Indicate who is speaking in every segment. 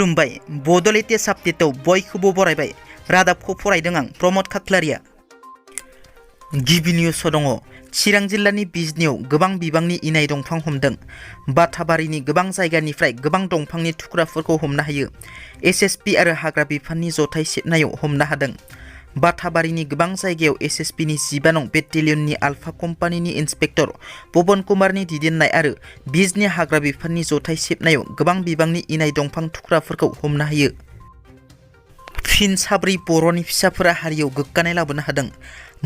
Speaker 1: खुलुमबाय बड' लेटेस्ट आपडेटआव बयखौबो बरायबाय रादाबखौ फरायदों आं प्रमद खाख्लारिया। गिबि निउसआव दङ चिरां जिल्लानि बिजनियाव गोबां बिबांनि इनाय दंफां हमदों। बाथाबारिनि गोबां जायगानिफ्राय गोबां दंफांनि थुख्राफोरखौ हमनो हायो। एसएसपि आरो हाग्रा बिफाननि जथाय सेबनायाव हमनो हादों। बाथाबारिनि गोबां जायगायाव एसएसपिनि 15 नं बेटेलियननि आलफा कम्पानिनि इन्सपेक्टर पवन कुमारनि दैदेननाय आरो बिजनि हाग्रा बिफाननि जथाय सेबनायाव गोबां बिबांनि इनाय दंफां थुख्राफोरखौ हमनो हायो। फिन साब्रै बर'नि फिसाफोरा हारियाव गोग्गानाय लाबोनो हादों।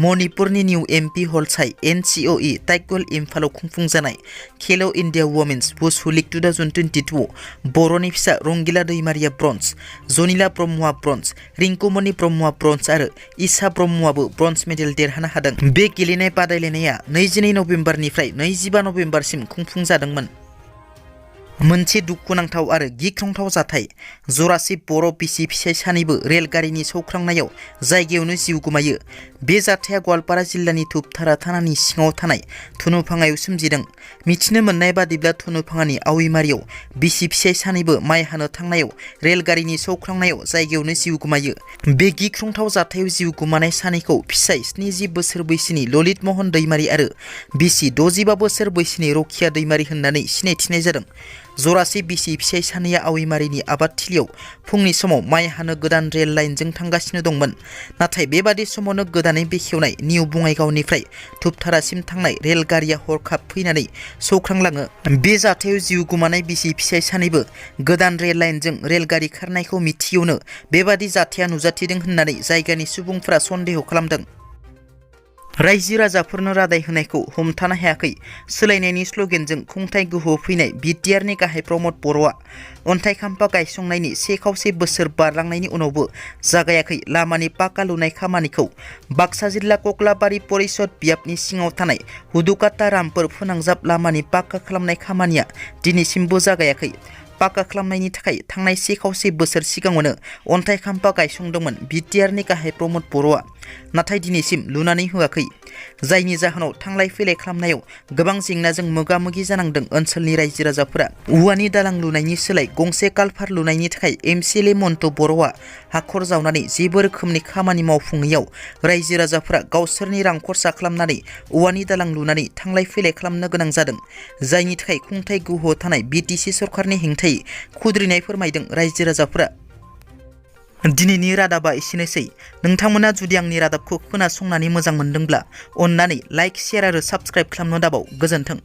Speaker 1: मणिपुरनि निउ एमपि हलसाइ NCOE टाइकल इम्फालाव खुंफुंजानाय खेल' इन्डिया वुमेन्स वुशु लीग 2022 बर'नि फिसा रंगिला दैमारिया ब्रन्ज, जनिला ब्रह्मआ ब्रन्ज, रिंकुमणि ब्रह्मआ ब्रन्ज आरो इसा ब्रह्मआबो ब्रन्ज मेडेल देरहानो हादों। बे गेलेनाय बादायलायनाया 22 नभेम्बरनिफ्राय 25 नभेम्बरसिम खुंफुंजादोंमोन। मोनसे दुखुनांथाव आरो गिख्रंथाव जाथाय। जरासे बर' बिसि फिसाय सानैबो रेलगारिनि सौख्रांनायाव जायगायावनो जिउ गोमायो। बे जाथाया गवालपारा जिल्लानि धुपधारा थानानि सिङाव थानाय धनुफाङायाव सोमजिदों। मिथिनो मोननाय बादिब्ला धनुफाङानि आविमारियाव बिसि फिसाय सानैबो माइ हानो थांनायाव रेलगारिनि सौख्रांनायाव जायगायावनो जिउ गोमायो। बे गिख्रंथाव जाथायाव जिउ गोमानाय सानैखौ फिसाय 70 बोसोर बैसोनि ललित महन दैमारि आरो बिसि 65 बोसोर बैसोनि रखिया दैमारि होननानै सिनायथिनाय जादों। जरासे बिसि फिसाय सानैया आविमारिनि आबादथिलियाव फुंनि समाव माइ हानो गोदान रेल लाइनजों थांगासिनो दंमोन। नाथाय बेबादि समावनो गोदानै बेखेवनाय निउ बङाइगावनिफ्राय धुपधारासिम थांनाय रेलगारिया हरखाब फैनानै सौख्रांलाङो। बे जाथायाव जिउ गोमानाय बिसि फिसाय सानैबो गोदान रेल लाइनजों रेलगारि खारनायखौ मिथियावनो बेबादि जाथाया नुजाथिदों होननानै जायगानि सुबुंफोरा सन्देह खालामदों। रायजो राजाफोरनो रादाय होनायखौ हमथानो हायाखै। सोलायनायनि स्ल'गेनजों खुंथाय गोहोआव फैनाय बिटिआरनि गाहाय प्रमद बर'आ अन्थाइ खाम्फा गायसंनायनि 1 बोसोर बारलांनायनि उनावबो जागायाखै लामानि पाका लुनाय खामानिखौ। बाक्सा जिल्ला कक्लाबारि परिषद बियाबनि सिङाव थानाय हुदुकाटा रामपुर फोनांजाब लामानि पाका खालामनाय खामानिया दिनैसिमबो जागायाखै। पाका खालामनायनि थाखाय थांनाय 1 बोसोर सिगाङावनो अन्थाइ खाम्फा गायसंदोंमोन बिटिआरनि गाहाय प्रमद बर'आ, नाथाय दिनैसिम लुनानै होआखै। जायनि जाहोनाव थांलाय फैलाय खालामनायाव गोबां जेंनाजों मोगा मोगि जानांदों ओनसोलनि रायजो राजाफोरा। औवानि दालां लुनायनि सोलाय गंसे कालभार लुनायनि थाखाय MCLA मन्टु बर'आ हाखर जावनानै जेबो रोखोमनि खामानि मावफुङैयाव रायजो राजाफोरा गावसोरनि रां खरसा खालामनानै औवानि दालां लुनानै थांलाय फैलाय खालामनो गोनां जादों। जायनि थाखाय खुंथाय गोहोआव थानाय BTC सरकारनि हेंथायै खुद्रिनाय फोरमायदों रायजो राजाफोरा। दिनैनि रादाबा एसेनोसै। नोंथांमोना जुदि आंनि रादाबखौ खोनासंनानै मोजां मोनदोंब्ला अन्नानै लाइक, शेयार आरो साबस्क्राइब खालामनो दाबाव। गोजोन्थों।